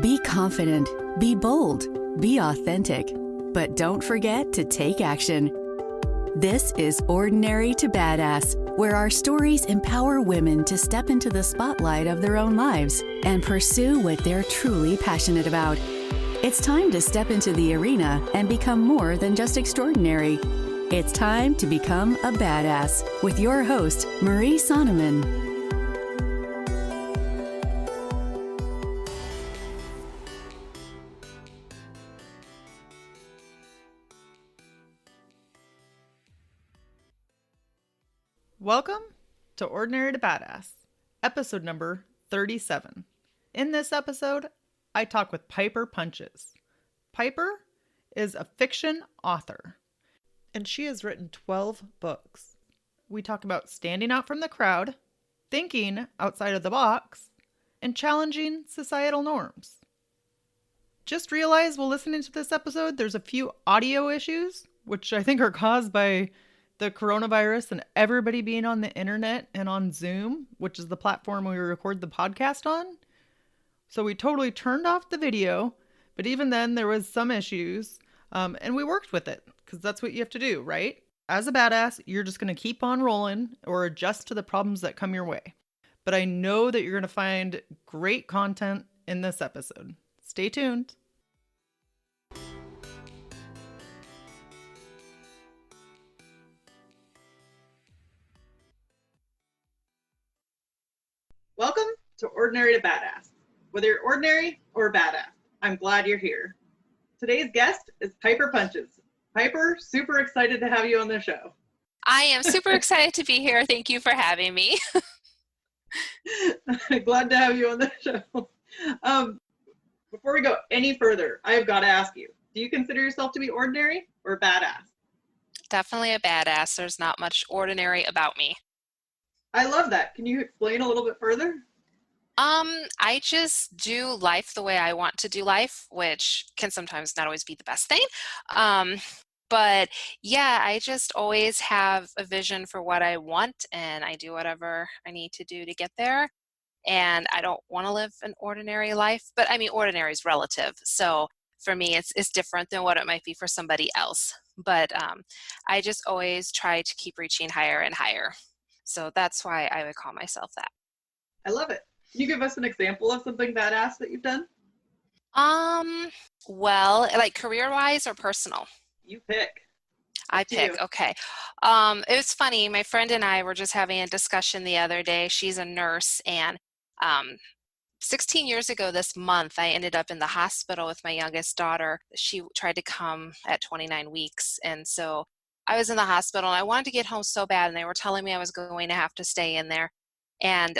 Be confident, be bold, be authentic, but don't forget to take action. This is Ordinary to Badass, where our stories empower women to step into the spotlight of their own lives and pursue what they're truly passionate about. It's time to step into the arena and become more than just extraordinary. It's time to become a badass with your host, Marie Sonneman. Welcome to Ordinary to Badass, episode number 37. In this episode, I talk with Piper Punches. Piper is a fiction author, and she has written 12 books. We talk about standing out from the crowd, thinking outside of the box, and challenging societal norms. Just realize while listening to this episode, there's a few audio issues, which I think are caused by the coronavirus and everybody being on the internet and on Zoom, which is the platform we record the podcast on. So we totally turned off the video, but even then there was some issues, and we worked with it because that's what you have to do, right? As a badass, you're just going to keep on rolling or adjust to the problems that come your way. But I know that you're going to find great content in this episode. Stay tuned. Welcome to Ordinary to Badass. Whether you're ordinary or badass, I'm glad you're here. Today's guest is Piper Punches. Piper, super excited to have you on the show. I am super excited to be here. Thank you for having me. Glad to have you on the show. Before we go any further, I have got to ask you, do you consider yourself to be ordinary or badass? Definitely a badass. There's not much ordinary about me. I love that. Can you explain a little bit further? I just do life the way I want to do life, which can sometimes not always be the best thing. But yeah, I just always have a vision for what I want, and I do whatever I need to do to get there. And I don't want to live an ordinary life, but I mean, ordinary is relative. So for me, it's different than what it might be for somebody else. But I just always try to keep reaching higher and higher. So that's why I would call myself that. I love it. Can you give us an example of something badass that you've done? Well, like career-wise or personal? You pick. I pick, okay. It was funny. My friend and I were just having a discussion the other day. She's a nurse, and 16 years ago this month, I ended up in the hospital with my youngest daughter. She tried to come at 29 weeks, and so I was in the hospital and I wanted to get home so bad, and they were telling me I was going to have to stay in there. And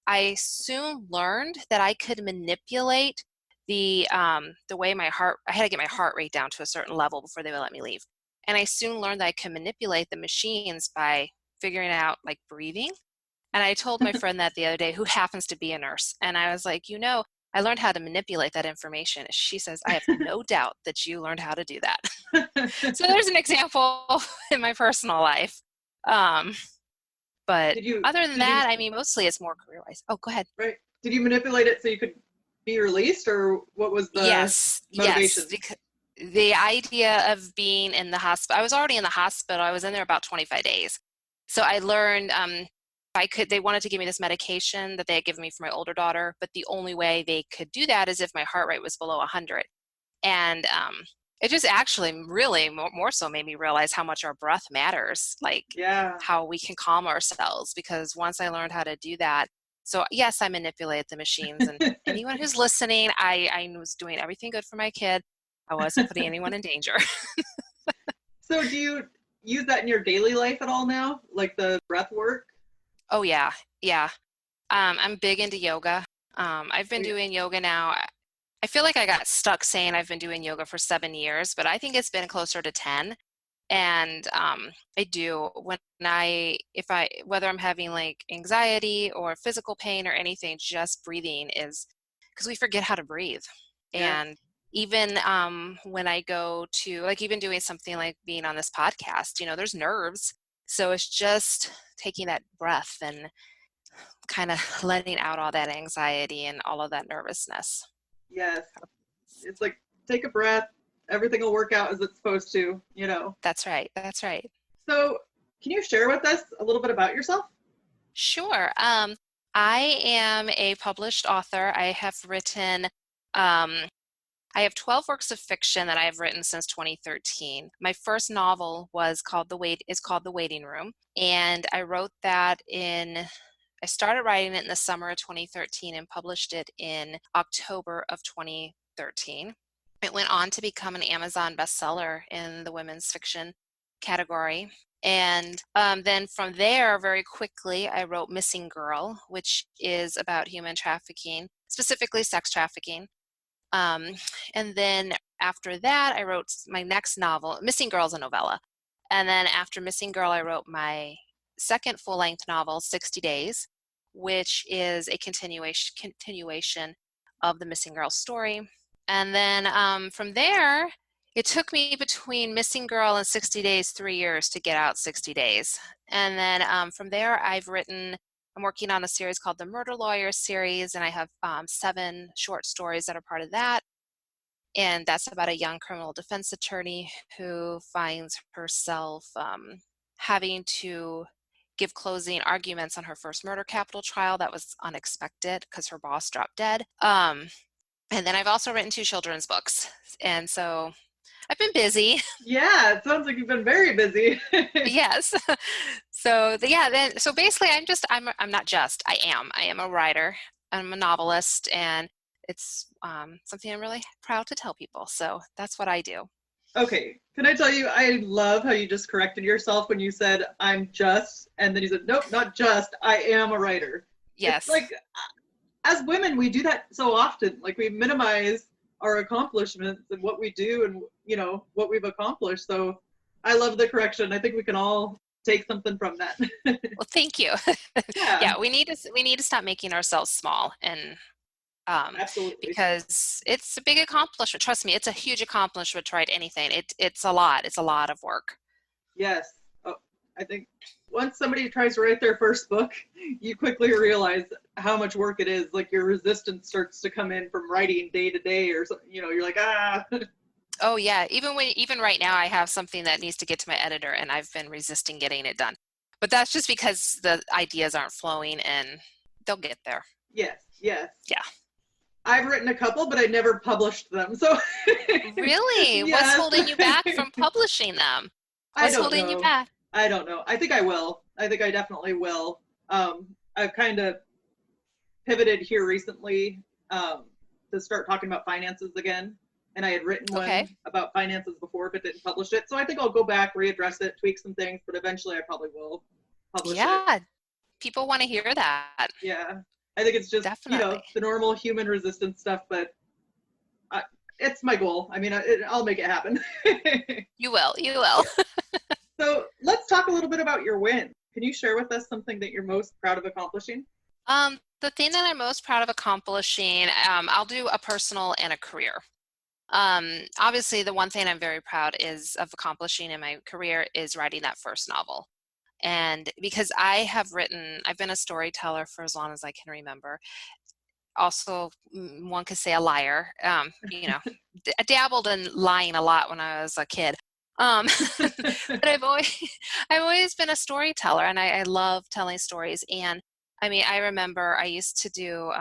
I soon learned that I could manipulate the way my heart, I had to get my heart rate down to a certain level before they would let me leave. And I soon learned that I could manipulate the machines by figuring out like breathing. And I told my friend that the other day, who happens to be a nurse. And I was like, I learned how to manipulate that information. She says, I have no doubt that you learned how to do that. So there's an example in my personal life. But other than that, I mean, mostly it's more career-wise. Oh, go ahead. Right. Did you manipulate it so you could be released, or what was the motivation? Yes. Because the idea of being in the hospital, I was already in the hospital. I was in there about 25 days. So I learned they wanted to give me this medication that they had given me for my older daughter, but the only way they could do that is if my heart rate was below 100. And it just actually really more so made me realize how much our breath matters, how we can calm ourselves, because once I learned how to do that, so yes, I manipulated the machines, and anyone who's listening, I was doing everything good for my kid. I wasn't putting anyone in danger. So do you use that in your daily life at all now, like the breath work? Oh, yeah. Yeah. I'm big into yoga. I've been doing yoga now. I feel like I got stuck saying I've been doing yoga for 7 years, but I think it's been closer to 10. And I do whether I'm having like anxiety or physical pain or anything, just breathing is, because we forget how to breathe. Yeah. And even when I go to, like, even doing something like being on this podcast, there's nerves. So it's just taking that breath and kind of letting out all that anxiety and all of that nervousness. Yes. It's like, take a breath. Everything will work out as it's supposed to, you know. That's right. That's right. So, can you share with us a little bit about yourself? Sure. I am a published author. I have written, I have 12 works of fiction that I have written since 2013. My first novel is called The Waiting Room, and I started writing it in the summer of 2013 and published it in October of 2013. It went on to become an Amazon bestseller in the women's fiction category. And then from there, very quickly, I wrote Missing Girl, which is about human trafficking, specifically sex trafficking. And then after that, I wrote my next novel. Missing Girl is a novella. And then after Missing Girl, I wrote my second full-length novel, 60 Days, which is a continuation of the Missing Girl story. And then from there, it took me between Missing Girl and 60 Days 3 years to get out 60 Days. And then from there, I'm working on a series called the Murder Lawyer series, and I have 7 short stories that are part of that. And that's about a young criminal defense attorney who finds herself having to give closing arguments on her first murder capital trial. That was unexpected because her boss dropped dead. And then I've also written 2 children's books. And so I've been busy. Yeah, it sounds like you've been very busy. Yes. So basically I am a writer. I'm a novelist, and it's something I'm really proud to tell people. So that's what I do. Okay, can I tell you, I love how you just corrected yourself when you said, I'm just, and then you said, nope, not just, I am a writer. Yes. It's like, as women, we do that so often. Like, we minimize our accomplishments and what we do and, you know, what we've accomplished. So I love the correction. I think we can all take something from that. Well, thank you. Yeah, we need to stop making ourselves small, and Absolutely. because it's a big accomplishment. Trust me, it's a huge accomplishment to write anything. It's a lot. It's a lot of work. Yes. Oh, I think once somebody tries to write their first book, you quickly realize how much work it is. Like, your resistance starts to come in from writing day to day, or something, you know, you're like, ah. Oh yeah, even right now I have something that needs to get to my editor, and I've been resisting getting it done. But that's just because the ideas aren't flowing, and they'll get there. Yes, yes. Yeah. I've written a couple, but I never published them. So Really? Yes. What's holding you back from publishing them? What's holding you back? I don't know. I think I will. I think I definitely will. I've kind of pivoted here recently to start talking about finances again. And I had written one about finances before, but didn't publish it. So I think I'll go back, readdress it, tweak some things, but eventually I probably will publish it. Yeah, people want to hear that. Yeah. I think it's just, Definitely. you know, the normal human resistance stuff, but it's my goal. I mean, I'll make it happen. You will. So let's talk a little bit about your win. Can you share with us something that you're most proud of accomplishing? The thing that I'm most proud of accomplishing, I'll do a personal and a career. Obviously, the one thing I'm very proud of accomplishing in my career is writing that first novel. And because I've been a storyteller for as long as I can remember. Also, one could say a liar. You know, I dabbled in lying a lot when I was a kid. But I've always been a storyteller, and I love telling stories. And I mean, I remember I used to do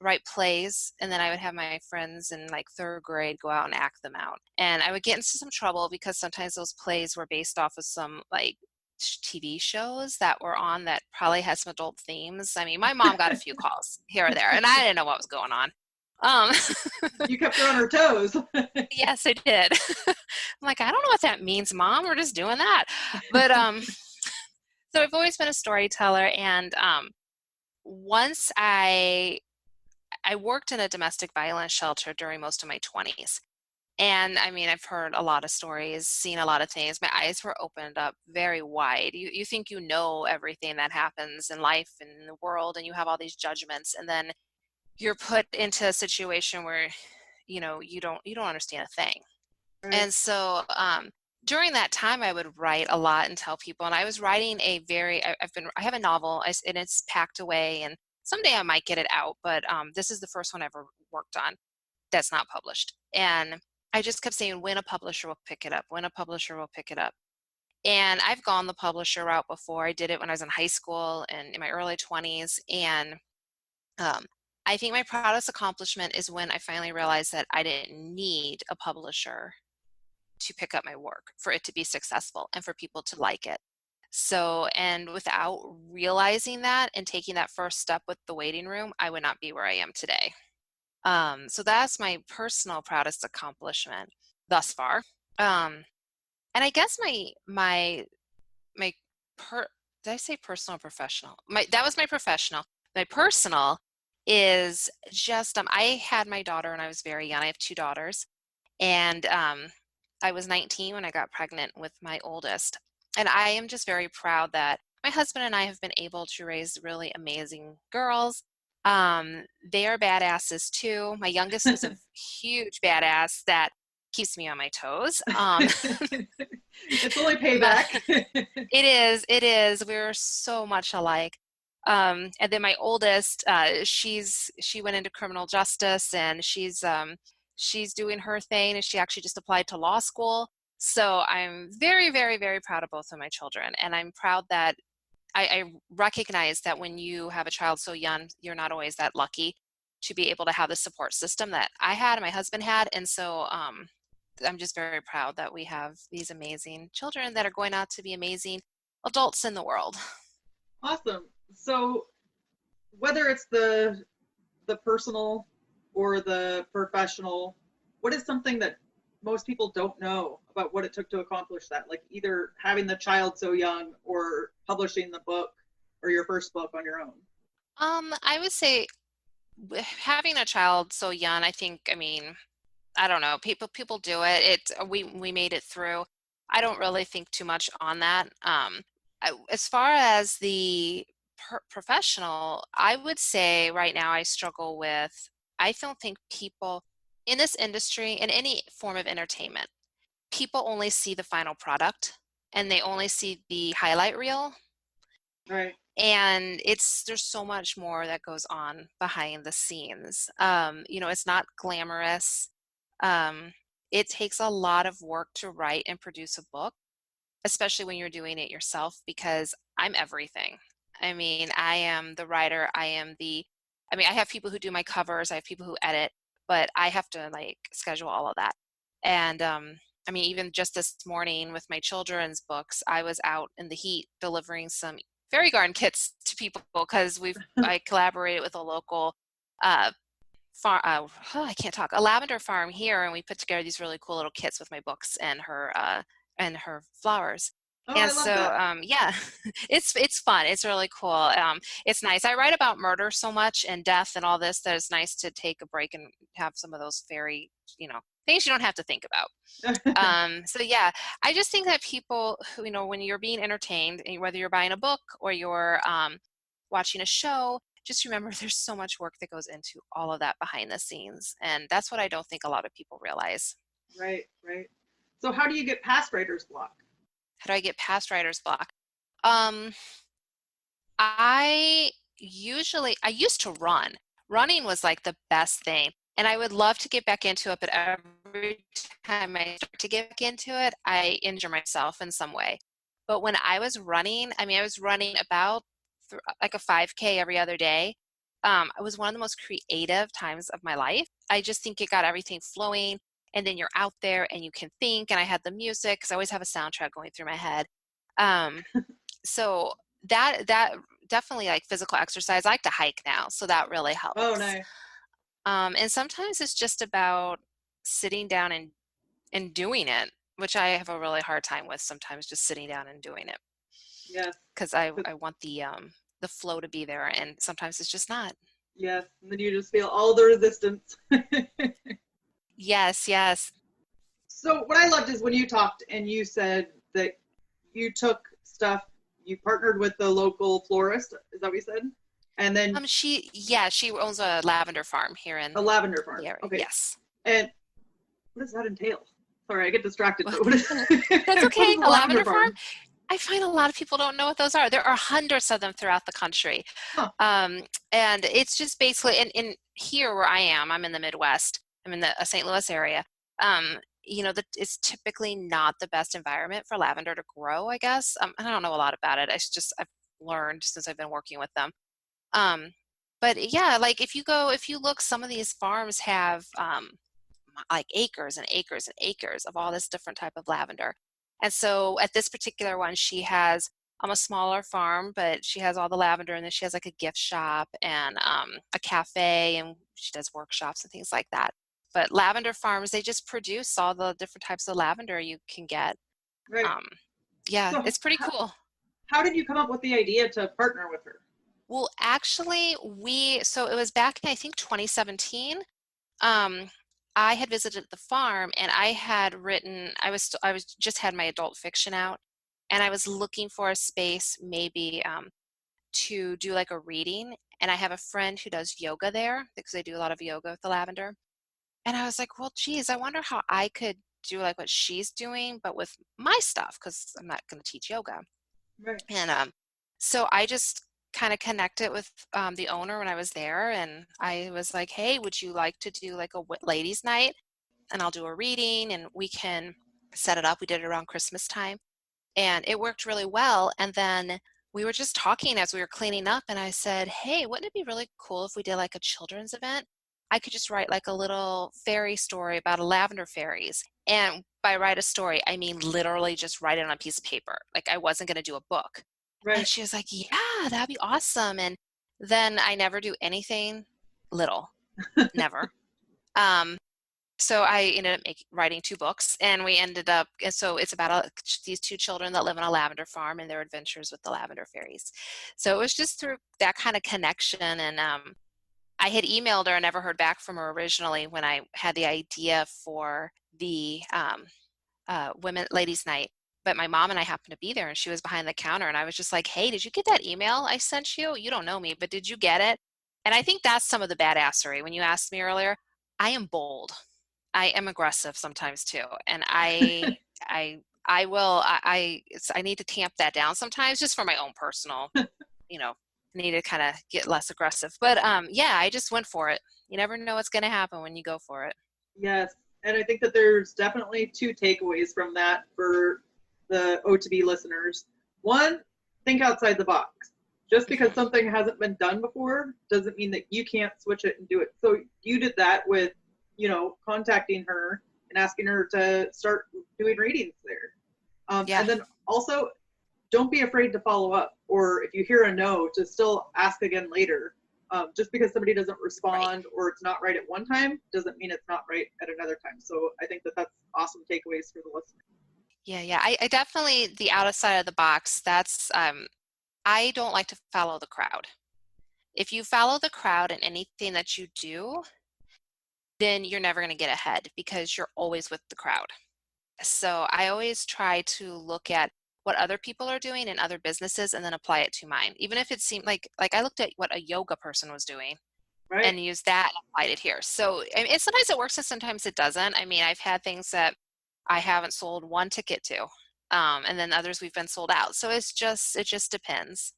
write plays, and then I would have my friends in like 3rd grade go out and act them out. And I would get into some trouble because sometimes those plays were based off of some like TV shows that were on that probably had some adult themes. I mean, my mom got a few calls here or there, and I didn't know what was going on. You kept her on her toes. Yes, I did. I'm like, I don't know what that means, Mom. We're just doing that. But so I've always been a storyteller, and once I worked in a domestic violence shelter during most of my 20s. And I mean, I've heard a lot of stories, seen a lot of things. My eyes were opened up very wide. You think you know everything that happens in life and in the world, and you have all these judgments, and then you're put into a situation where, you know, you don't understand a thing. Right. And so during that time, I would write a lot and tell people. And I was writing I have a novel, and it's packed away, and someday I might get it out. But this is the first one I ever worked on. that's not published. And I just kept saying, when a publisher will pick it up, when a publisher will pick it up. And I've gone the publisher route before. I did it when I was in high school and in my early 20s. And I think my proudest accomplishment is when I finally realized that I didn't need a publisher to pick up my work for it to be successful and for people to like it. So, and without realizing that and taking that first step with the waiting room, I would not be where I am today. So that's my personal proudest accomplishment thus far. And I guess did I say personal or professional? That was my professional. My personal is just, I had my daughter when I was very young. I have 2 daughters, and I was 19 when I got pregnant with my oldest. And I am just very proud that my husband and I have been able to raise really amazing girls. They are badasses too. My youngest is a huge badass that keeps me on my toes. It's only payback. It is. We're so much alike. And then my oldest, she went into criminal justice, and she's doing her thing, and she actually just applied to law school. So I'm very, very, very proud of both of my children. And I'm proud that I recognize that when you have a child so young, you're not always that lucky to be able to have the support system that I had and my husband had. And so I'm just very proud that we have these amazing children that are going out to be amazing adults in the world. Awesome. So whether it's the personal or the professional, what is something that most people don't know about what it took to accomplish that? Like either having the child so young or publishing the book or your first book on your own. I would say having a child so young, I don't know, people do it. We made it through. I don't really think too much on that. As far as the professional, I would say right now I don't think people in this industry, in any form of entertainment, people only see the final product and they only see the highlight reel. Right. And there's so much more that goes on behind the scenes. It's not glamorous. It takes a lot of work to write and produce a book, especially when you're doing it yourself, because I'm everything. I am the writer. I have people who do my covers. I have people who edit, but I have to schedule all of that. And even just this morning with my children's books, I was out in the heat delivering some fairy garden kits to people because I collaborated with a local a lavender farm here, and we put together these really cool little kits with my books and her flowers. Oh, And I love so that. it's fun. It's really cool. It's nice. I write about murder so much and death and all this that it's nice to take a break and have some of those fairy, things you don't have to think about. So yeah, I just think that people who, when you're being entertained, whether you're buying a book or you're watching a show, just remember there's so much work that goes into all of that behind the scenes. And that's what I don't think a lot of people realize. Right. So how do you get past writer's block? How do I get past writer's block? I used to run. Running was like the best thing. And I would love to get back into it, but every time I start to get back into it, I injure myself in some way. But when I was running, I was running about like a 5K every other day. It was one of the most creative times of my life. I just think it got everything flowing. And then you're out there and you can think. And I had the music because I always have a soundtrack going through my head. So that definitely like physical exercise. I like to hike now, so that really helps. Oh, nice. And sometimes it's just about sitting down and doing it, which I have a really hard time with sometimes, just sitting down and doing it. Yes. Because I want the flow to be there, and sometimes it's just not. Yes, and then you just feel all the resistance. Yes. So what I loved is when you talked and you said that you took stuff, you partnered with the local florist. Is that what you said? And then she owns a lavender farm here in a lavender farm. Yeah. Okay. Yes. And what does that entail? Sorry, I get distracted. That's okay. A lavender farm? I find a lot of people don't know what those are. There are hundreds of them throughout the country. Huh. And it's just basically in here where I am, I'm in the Midwest. I'm in the St. Louis area. That it's typically not the best environment for lavender to grow, I guess. I don't know a lot about it. I've learned since I've been working with them. Um, but yeah, like if you look, some of these farms have like acres and acres and acres of all this different type of lavender. And so at this particular one, she has a smaller farm, but she has all the lavender, and then she has like a gift shop and a cafe, and she does workshops and things like that. But lavender farms, they just produce all the different types of lavender you can get. Right. Um, yeah, So it's pretty cool. how did you come up with the idea to partner with her? Well, actually, so it was back in, I think, 2017. Um, I had visited the farm, and I was just had my adult fiction out, and I was looking for a space maybe to do like a reading. And I have a friend who does yoga there because I do a lot of yoga with the lavender. And I was like, well, geez, I wonder how I could do like what she's doing, but with my stuff, because I'm not going to teach yoga. Right. And so I just kind of connected with the owner when I was there, and I was like, hey, would you like to do like a ladies' night? And I'll do a reading, and we can set it up. We did it around Christmas time, and it worked really well. And then we were just talking as we were cleaning up, and I said, hey, wouldn't it be really cool if we did like a children's event? I could just write like a little fairy story about a lavender fairies. And by write a story, I mean literally just write it on a piece of paper. Like I wasn't going to do a book. And Right. she was like, yeah, that'd be awesome. And then I never do anything little, never. Um, so I ended up writing 2 books, and we ended up, and so it's about these 2 children that live on a lavender farm and their adventures with the lavender fairies. So it was just through that kind of connection. And I had emailed her and never heard back from her originally when I had the idea for the ladies' night. But my mom and I happened to be there, and she was behind the counter, and I was just like, hey, did you get that email I sent you? You don't know me, but did you get it? And I think that's some of the badassery. When you asked me earlier, I am bold. I am aggressive sometimes too. And I need to tamp that down sometimes just for my own personal, you know, need to kind of get less aggressive. But yeah, I just went for it. You never know what's going to happen when you go for it. Yes. And I think that there's definitely 2 takeaways from that for the OTB listeners. One, think outside the box. Just because something hasn't been done before doesn't mean that you can't switch it and do it. So you did that with, contacting her and asking her to start doing readings there. Yeah. And then also, don't be afraid to follow up. Or if you hear a no, to still ask again later. Just because somebody doesn't respond or it's not right at one time doesn't mean it's not right at another time. So I think that that's awesome takeaways for the listener. Yeah. I definitely, the outside of the box, that's, I don't like to follow the crowd. If you follow the crowd in anything that you do, then you're never going to get ahead because you're always with the crowd. So I always try to look at what other people are doing in other businesses and then apply it to mine. Even if it seemed like I looked at what a yoga person was doing Right. and used that and applied it here. So sometimes it works and sometimes it doesn't. I mean, I've had things that I haven't sold 1 ticket to, and then others we've been sold out. So it just depends.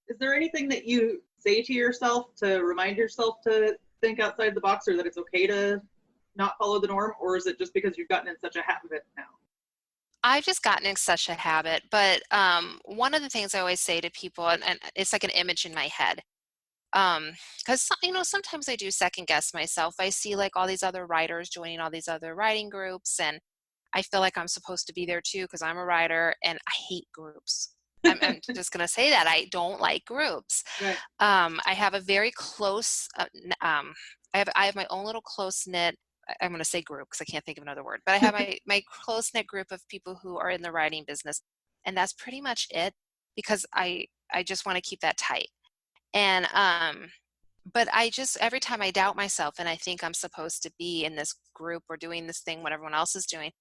Is there anything that you say to yourself to remind yourself to think outside the box, or that it's okay to not follow the norm, or is it just because you've gotten in such a habit now? I've just gotten in such a habit, but one of the things I always say to people, and it's like an image in my head, because sometimes I do second guess myself. I see like all these other writers joining all these other writing groups, and I feel like I'm supposed to be there too because I'm a writer, and I hate groups. I'm just going to say that I don't like groups. Right. I have a very close, I have my own little close knit, I'm going to say group because I can't think of another word, but I have my close knit group of people who are in the writing business. And that's pretty much it because I just want to keep that tight. And, but every time I doubt myself and I think I'm supposed to be in this group or doing this thing, what everyone else is doing,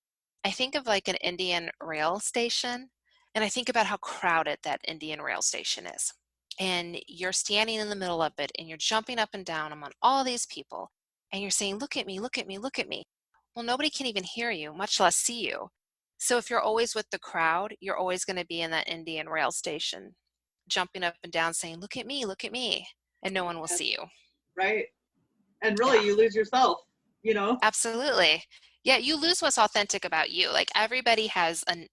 I think of like an Indian rail station. And I think about how crowded that Indian rail station is. And you're standing in the middle of it and you're jumping up and down among all these people. And you're saying, look at me, look at me, look at me. Well, nobody can even hear you, much less see you. So if you're always with the crowd, you're always going to be in that Indian rail station, jumping up and down saying, look at me, and no one will see you. Right. And really, Yeah. you lose yourself. you know? Absolutely. Yeah, you lose what's authentic about you. Like everybody has a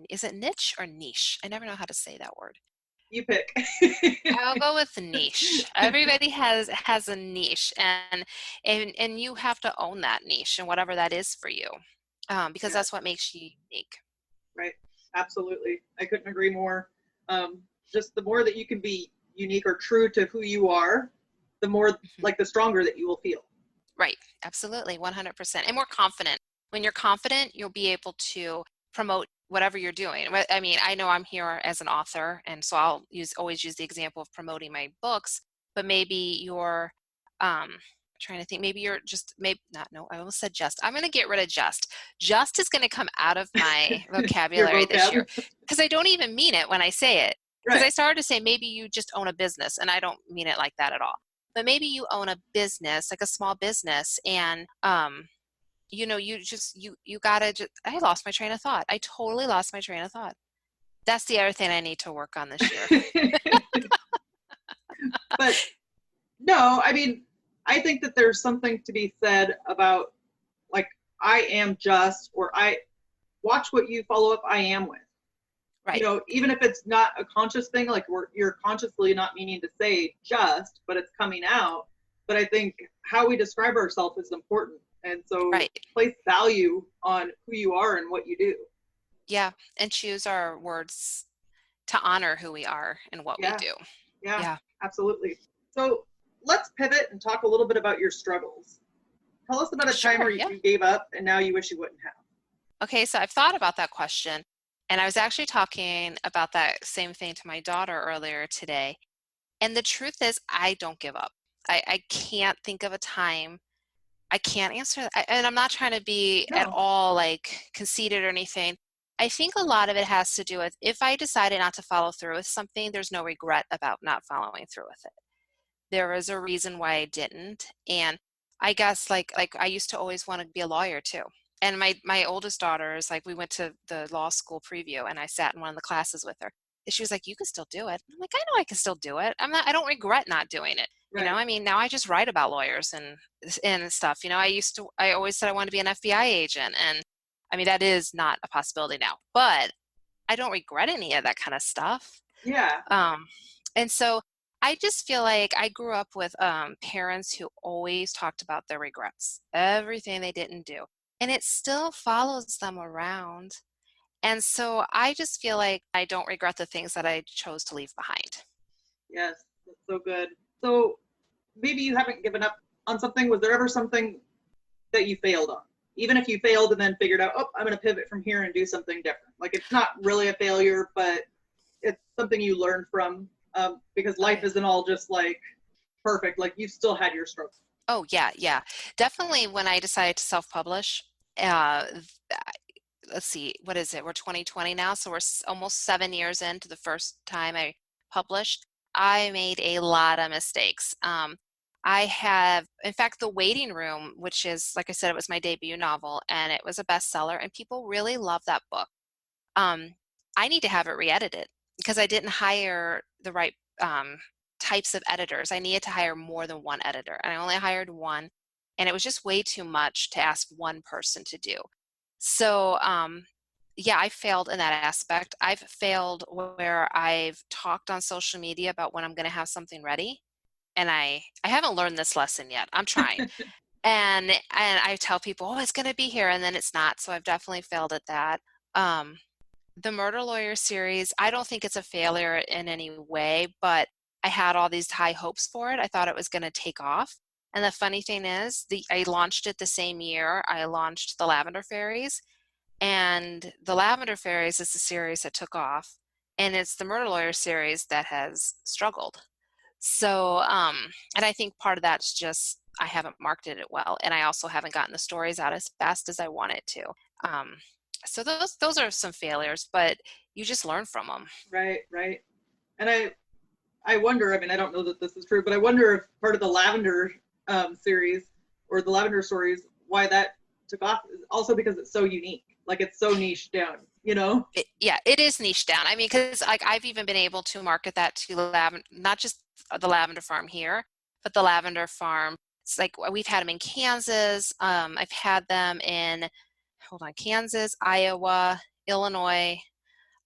is it niche or niche? I never know how to say that word. You pick. I'll go with niche. Everybody has a niche, and you have to own that niche and whatever that is for you, because Yeah, that's what makes you unique. right. Absolutely. I couldn't agree more. Just the more that you can be unique or true to who you are, the more, Mhm. like, the stronger that you will feel. Right. Absolutely. 100%. And more confident. When you're confident, you'll be able to promote whatever you're doing. I mean, I know I'm here as an author, and so I'll always use the example of promoting my books, but maybe you're trying to think, maybe you're just maybe not no, I almost said just. I'm going to get rid of just. Just is going to come out of my Your vocabulary this vocab. year because I don't even mean it when I say it. Because Right. I started to say maybe you just own a business, and I don't mean it like that at all, but maybe you own a business, like a small business, and you gotta just, I lost my train of thought. I totally lost my train of thought. That's the other thing I need to work on this year. But no, I mean, I think that there's something to be said about, like, I am just, or I watch what you follow up I am with. You Right. know, even if it's not a conscious thing, like you're consciously not meaning to say just, but it's coming out. But I think how we describe ourselves is important. And so Right. place value on who you are and what you do. Yeah. And choose our words to honor who we are and what we Yeah, do. yeah, Yeah. absolutely. So let's pivot and talk a little bit about your struggles. Tell us about a time Sure. where Yeah. you gave up and now you wish you wouldn't have. Okay. So I've thought about that question, and I was actually talking about that same thing to my daughter earlier today. And the truth is, I don't give up. I can't think of a time. I can't answer that. And I'm not trying to be at No. all like conceited or anything. I think a lot of it has to do with if I decided not to follow through with something, there's no regret about not following through with it. There is a reason why I didn't. And I guess like I used to always want to be a lawyer too. And my oldest daughter is like, we went to the law school preview and I sat in one of the classes with her. And she was like, you can still do it. I'm like, I know I can still do it. I don't regret not doing it. Right. I mean, now I just write about lawyers and stuff. I always said I wanted to be an FBI agent. And I mean, that is not a possibility now, but I don't regret any of that kind of stuff. Yeah. Um, and so I just feel like I grew up with parents who always talked about their regrets, everything they didn't do, and it still follows them around. And so I just feel like I don't regret the things that I chose to leave behind. Yes. That's so good. So maybe you haven't given up on something. Was there ever something that you failed on? Even if you failed and then figured out, oh, I'm going to pivot from here and do something different. Like, it's not really a failure, but it's something you learned from, because Oh, life yeah. isn't all just like perfect. Like, you still had your struggles. Oh, yeah, yeah. Definitely when I decided to self-publish, uh, let's see, what is it? We're 2020 now, so we're almost 7 years into the first time I published. I made a lot of mistakes. I have, in fact, The Waiting Room, which is, like I said, it was my debut novel, and it was a bestseller, and people really love that book. Um, I need to have it re-edited because I didn't hire the right types of editors. I needed to hire more than one editor, and I only hired one, and it was just way too much to ask one person to do. So, yeah, I failed in that aspect. I've failed where I've talked on social media about when I'm going to have something ready, and I haven't learned this lesson yet. I'm trying. And I tell people, "Oh, it's going to be here," and then it's not. So I've definitely failed at that. Um, the Murder Lawyer series, I don't think it's a failure in any way, but I had all these high hopes for it. I thought it was going to take off. And the funny thing is, I launched it the same year I launched The Lavender Fairies, and The Lavender Fairies is the series that took off, and it's the Murder Lawyer series that has struggled. So, and I think part of that's just I haven't marketed it well, and I also haven't gotten the stories out as fast as I wanted to. Um, so those are some failures, but you just learn from them. Right, right. And I wonder, I mean, I don't know that this is true, but I wonder if part of the Lavender series or the Lavender stories, why that took off is also because it's so unique. Like, it's so niche down, you know? Yeah, it is niche down. I mean, because like I've even been able to market that to not just the Lavender Farm here, but the Lavender Farm It's like we've had them in Kansas. I've had them in, Kansas, Iowa, Illinois.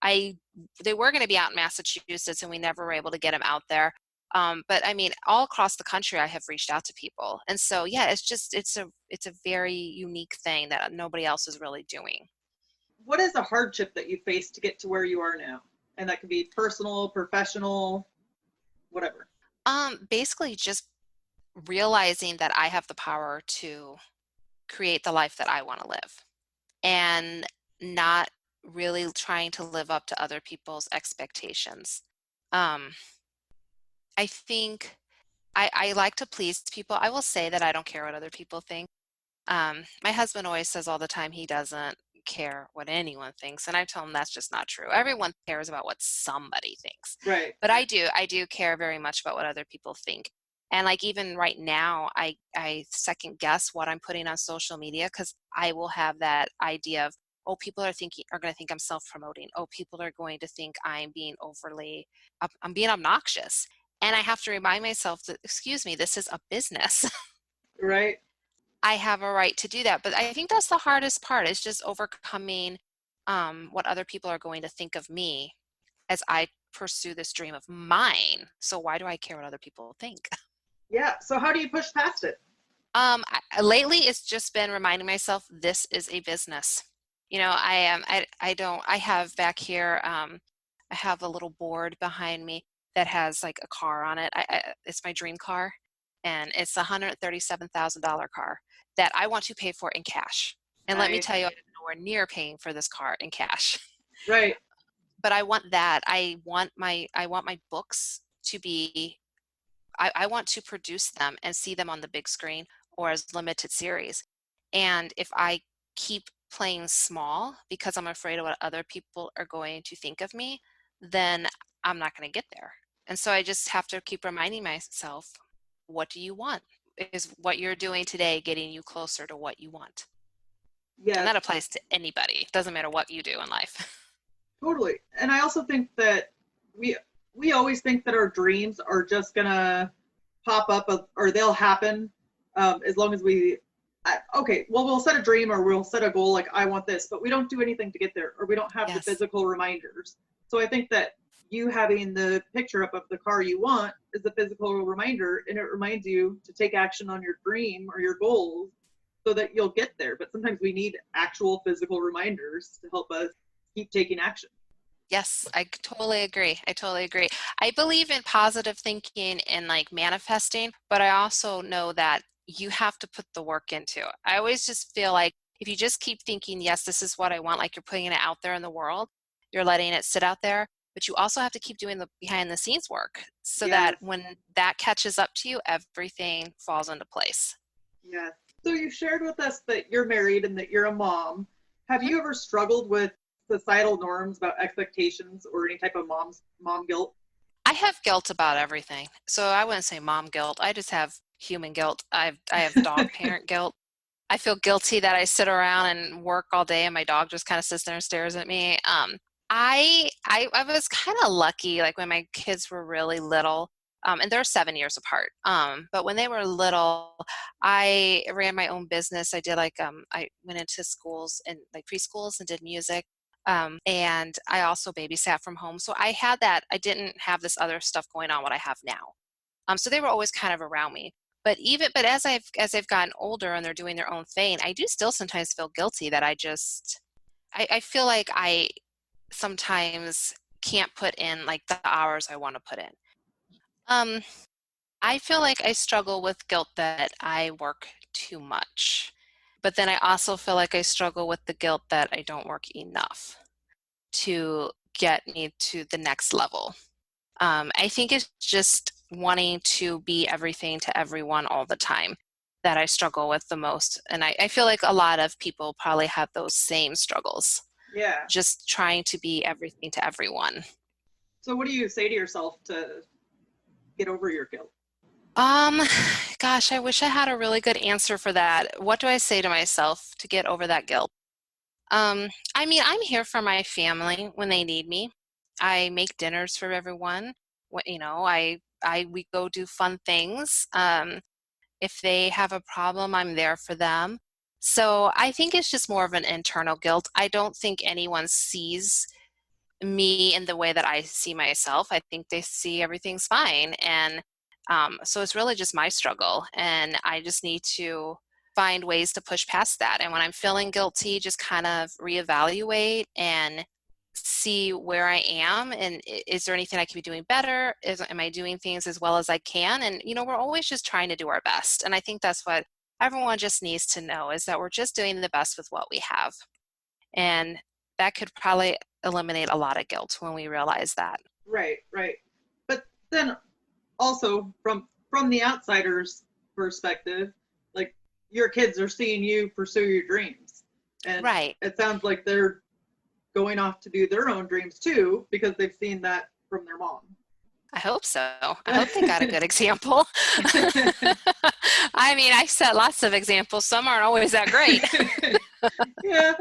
They were going to be out in Massachusetts, and we never were able to get them out there. But I mean, all across the country, I have reached out to people, and so yeah, it's a very unique thing that nobody else is really doing. What is a hardship that you faced to get to where you are now? And that could be personal, professional, whatever. Basically, just realizing that I have the power to create the life that I want to live, and not really trying to live up to other people's expectations. Um, I think I like to please people. I will say that I don't care what other people think. My husband always says all the time he doesn't care what anyone thinks, and I tell him that's just not true. Everyone cares about what somebody thinks. Right. But I do care very much about what other people think. And like even right now, I second guess what I'm putting on social media, because I will have that idea of, oh, people are going to think I'm self-promoting. Oh, people are going to think I'm being I'm being obnoxious. And I have to remind myself that, excuse me, this is a business. Right. I have a right to do that. But I think that's the hardest part, is just overcoming what other people are going to think of me as I pursue this dream of mine. So why do I care what other people think? Yeah. So how do you push past it? Lately, it's just been reminding myself this is a business. You know, I have back here, I have a little board behind me that has like a car on it. It's my dream car, and it's a $137,000 car that I want to pay for in cash. And let me tell you, I'm nowhere near paying for this car in cash. Right. But I want that. I want my books to be, I want to produce them and see them on the big screen or as limited series. And if I keep playing small because I'm afraid of what other people are going to think of me, then I'm not going to get there. And so I just have to keep reminding myself, what do you want? Is what you're doing today getting you closer to what you want? Yeah. And that applies to anybody. It doesn't matter what you do in life. Totally. And I also think that we always think that our dreams are just gonna pop up or they'll happen as long as we'll set a dream or we'll set a goal like I want this, but we don't do anything to get there, or we don't have the physical reminders. So I think that you having the picture up of the car you want is a physical reminder, and it reminds you to take action on your dream or your goals so that you'll get there. But sometimes we need actual physical reminders to help us keep taking action. Yes, I totally agree. I believe in positive thinking and like manifesting, but I also know that you have to put the work into it. I always just feel like if you just keep thinking, yes, this is what I want, like you're putting it out there in the world, you're letting it sit out there, but you also have to keep doing the behind the scenes work so that when that catches up to you, everything falls into place. Yeah. So you shared with us that you're married and that you're a mom. Have you ever struggled with societal norms about expectations or any type of mom guilt? I have guilt about everything. So I wouldn't say mom guilt. I just have human guilt. I have dog parent guilt. I feel guilty that I sit around and work all day and my dog just kind of sits there and stares at me. I was kind of lucky, like when my kids were really little, and they're 7 years apart. But when they were little, I ran my own business. I did I went into schools and like preschools and did music. And I also babysat from home. So I had that. I didn't have this other stuff going on, what I have now. So they were always kind of around me. But as I've gotten older and they're doing their own thing, I do still sometimes feel guilty that I feel like I sometimes can't put in like the hours I want to put in. I feel like I struggle with guilt that I work too much. But then I also feel like I struggle with the guilt that I don't work enough to get me to the next level. I think it's just wanting to be everything to everyone all the time that I struggle with the most. And I feel like a lot of people probably have those same struggles. Yeah. Just trying to be everything to everyone. So what do you say to yourself to get over your guilt? Gosh, I wish I had a really good answer for that. What do I say to myself to get over that guilt? I mean, I'm here for my family when they need me. I make dinners for everyone. We go do fun things. If they have a problem, I'm there for them. So I think it's just more of an internal guilt. I don't think anyone sees me in the way that I see myself. I think they see everything's fine. And so it's really just my struggle. And I just need to find ways to push past that. And when I'm feeling guilty, just kind of reevaluate and see where I am and is there anything I can be doing better? Am I doing things as well as I can? And, we're always just trying to do our best. And I think that's what everyone just needs to know is that we're just doing the best with what we have. And that could probably eliminate a lot of guilt when we realize that. Right. But then also from the outsider's perspective, like your kids are seeing you pursue your dreams. And right. It sounds like they're going off to do their own dreams too, because they've seen that from their mom. I hope so. I hope they got a good example. I mean, I set lots of examples. Some aren't always that great. Yeah,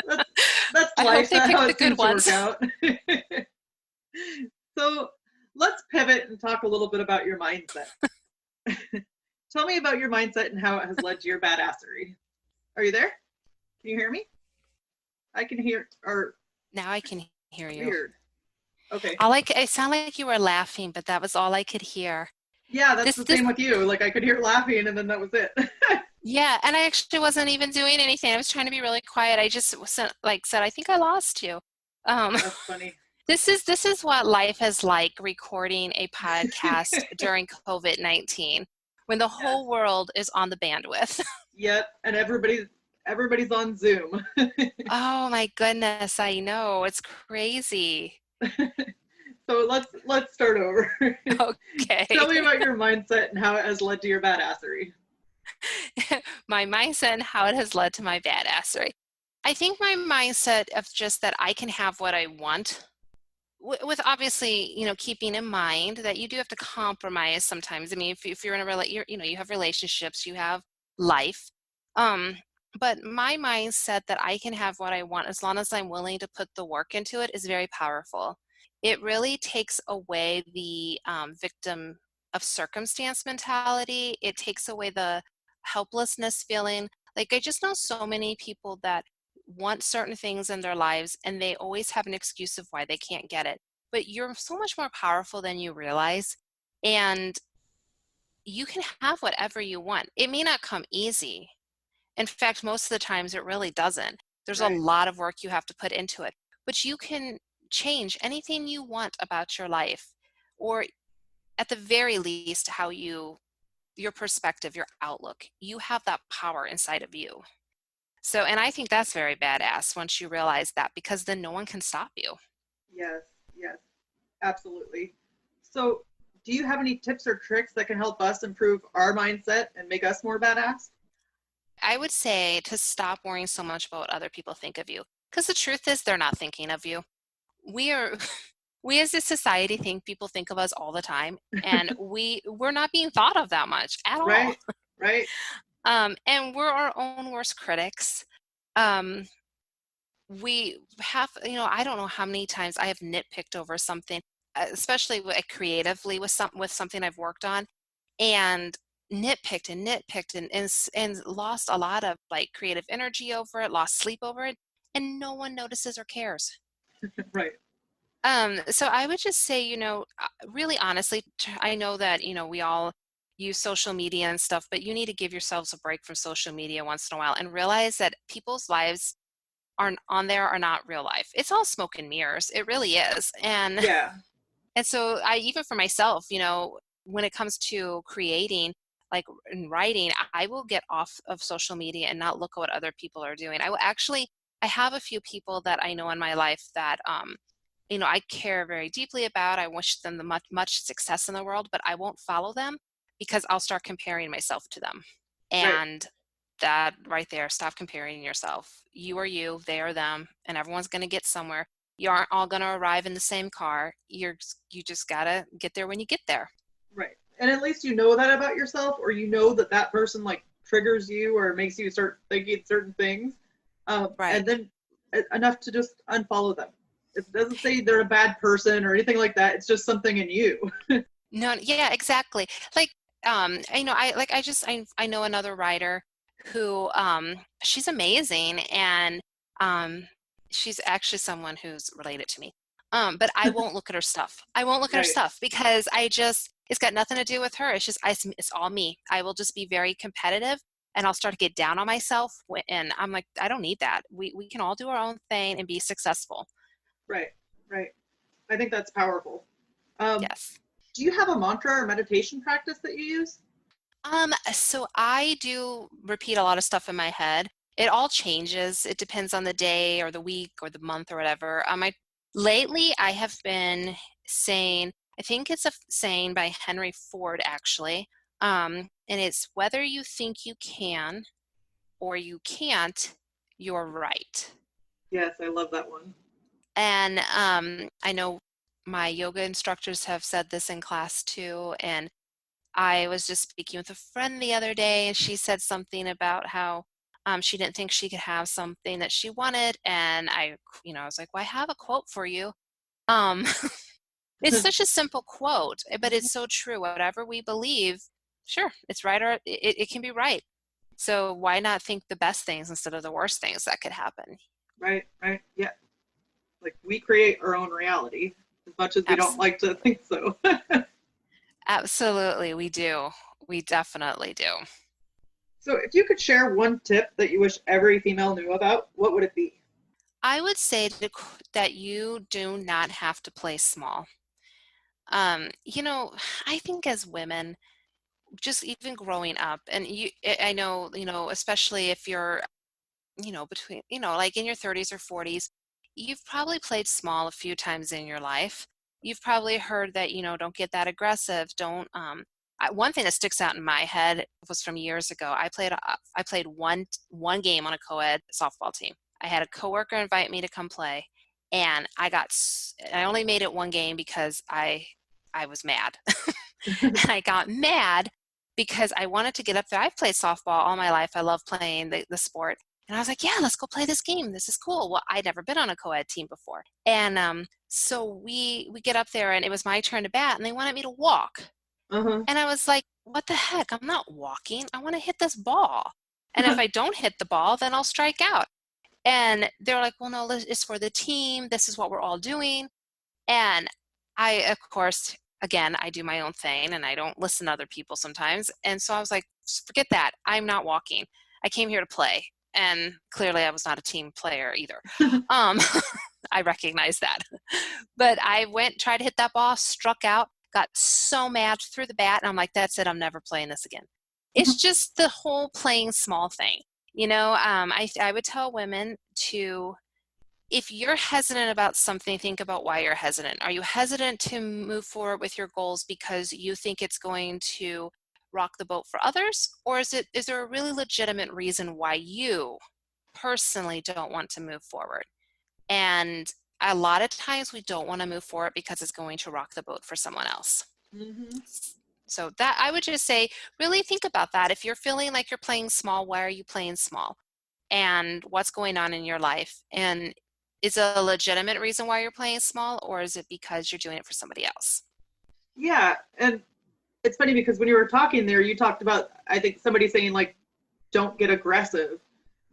that's life. I hope they pick the good ones. So let's pivot and talk a little bit about your mindset. Tell me about your mindset and how it has led to your badassery. Are you there? Can you hear me? I can hear. Or now I can hear you. Weird. Okay. It sounded like you were laughing, but that was all I could hear. Yeah, that's the same with you. Like I could hear laughing and then that was it. Yeah, and I actually wasn't even doing anything. I was trying to be really quiet. I just said, I think I lost you. That's funny. This is what life is like recording a podcast during COVID-19 when the whole world is on the bandwidth. Yep, and everybody's on Zoom. Oh my goodness, I know. It's crazy. So let's start over. Okay. Tell me about your mindset and how it has led to your badassery. My mindset and how it has led to my badassery. I think my mindset of just that I can have what I want, with obviously, keeping in mind that you do have to compromise sometimes. I mean, if you're in you have relationships, you have life. But my mindset that I can have what I want as long as I'm willing to put the work into it is very powerful. It really takes away the victim of circumstance mentality. It takes away the helplessness feeling. Like I just know so many people that want certain things in their lives and they always have an excuse of why they can't get it. But you're so much more powerful than you realize. And you can have whatever you want. It may not come easy. In fact, most of the times it really doesn't. There's a lot of work you have to put into it. But you can change anything you want about your life, or at the very least, your perspective, your outlook. You have that power inside of you. So, and I think that's very badass once you realize that, because then no one can stop you. Yes, absolutely. So, do you have any tips or tricks that can help us improve our mindset and make us more badass? I would say to stop worrying so much about what other people think of you, because the truth is they're not thinking of you. We as a society think people think of us all the time, and we're not being thought of that much at all. Right. And we're our own worst critics. We have, I don't know how many times I have nitpicked over something, especially creatively with something I've worked on, and nitpicked and lost a lot of creative energy over it, lost sleep over it, and no one notices or cares. Right. So I would just say, really honestly, I know that, we all use social media and stuff, but you need to give yourselves a break from social media once in a while and realize that people's lives are not real life. It's all smoke and mirrors. It really is. And so even for myself, when it comes to creating, in writing, I will get off of social media and not look at what other people are doing. I have a few people that I know in my life that, I care very deeply about. I wish them the much success in the world, but I won't follow them because I'll start comparing myself to them. And that right there, stop comparing yourself. You are you, they are them, and everyone's going to get somewhere. You aren't all going to arrive in the same car. You just got to get there when you get there. Right. And at least you know that about yourself, or that person triggers you or makes you start thinking certain things. And then enough to just unfollow them. It doesn't say they're a bad person or anything like that. It's just something in you. No, yeah, exactly. I know another writer who, she's amazing, and she's actually someone who's related to me. But I won't look at her stuff. I won't look at her Right. stuff because it's got nothing to do with her. It's just, it's all me. I will just be very competitive, and I'll start to get down on myself. And I'm like, I don't need that. We can all do our own thing and be successful. Right. Right. I think that's powerful. Um, Yes. do you have a mantra or meditation practice that you use? So I do repeat a lot of stuff in my head. It all changes. It depends on the day or the week or the month or whatever. Lately I have been saying, I think it's a saying by Henry Ford actually. And it's whether you think you can or you can't, you're right. Yes, I love that one. And I know my yoga instructors have said this in class too. And I was just speaking with a friend the other day, and she said something about how she didn't think she could have something that she wanted. And I was like, well, I have a quote for you. Um, it's such a simple quote, but it's so true. Whatever we believe, sure, it's right, or it can be right. So why not think the best things instead of the worst things that could happen? Right, right. Yeah. Like we create our own reality as much as we don't like to think so. Absolutely, we do. We definitely do. So if you could share one tip that you wish every female knew about, what would it be? I would say that you do not have to play small. I think as women, just even growing up, and I know, especially if you're, between, like in your 30s or 40s, you've probably played small a few times in your life. You've probably heard that, don't get that aggressive. Don't, one thing that sticks out in my head was from years ago. I played one game on a co-ed softball team. I had a coworker invite me to come play, and I only made it one game because I was mad. And I got mad because I wanted to get up there. I've played softball all my life. I love playing the sport. And I was like, yeah, let's go play this game. This is cool. Well, I'd never been on a co-ed team before. And so we get up there, and it was my turn to bat, and they wanted me to walk. Uh-huh. And I was like, what the heck? I'm not walking. I want to hit this ball. And if I don't hit the ball, then I'll strike out. And they were like, well, no, it's for the team. This is what we're all doing. And I, of course, again, I do my own thing, and I don't listen to other people sometimes. And so I was like, forget that. I'm not walking. I came here to play. And clearly I was not a team player either. I recognize that. But I tried to hit that ball, struck out, got so mad, threw the bat, and I'm like, that's it. I'm never playing this again. It's just the whole playing small thing. I would tell women to, if you're hesitant about something, think about why you're hesitant. Are you hesitant to move forward with your goals because you think it's going to rock the boat for others? Or is there a really legitimate reason why you personally don't want to move forward? And a lot of times we don't want to move forward because it's going to rock the boat for someone else. Mm-hmm. So that, I would just say, really think about that. If you're feeling like you're playing small, why are you playing small? And what's going on in your life? And is it a legitimate reason why you're playing small, or is it because you're doing it for somebody else? Yeah, and it's funny because when you were talking there, you talked about, I think somebody saying like, don't get aggressive.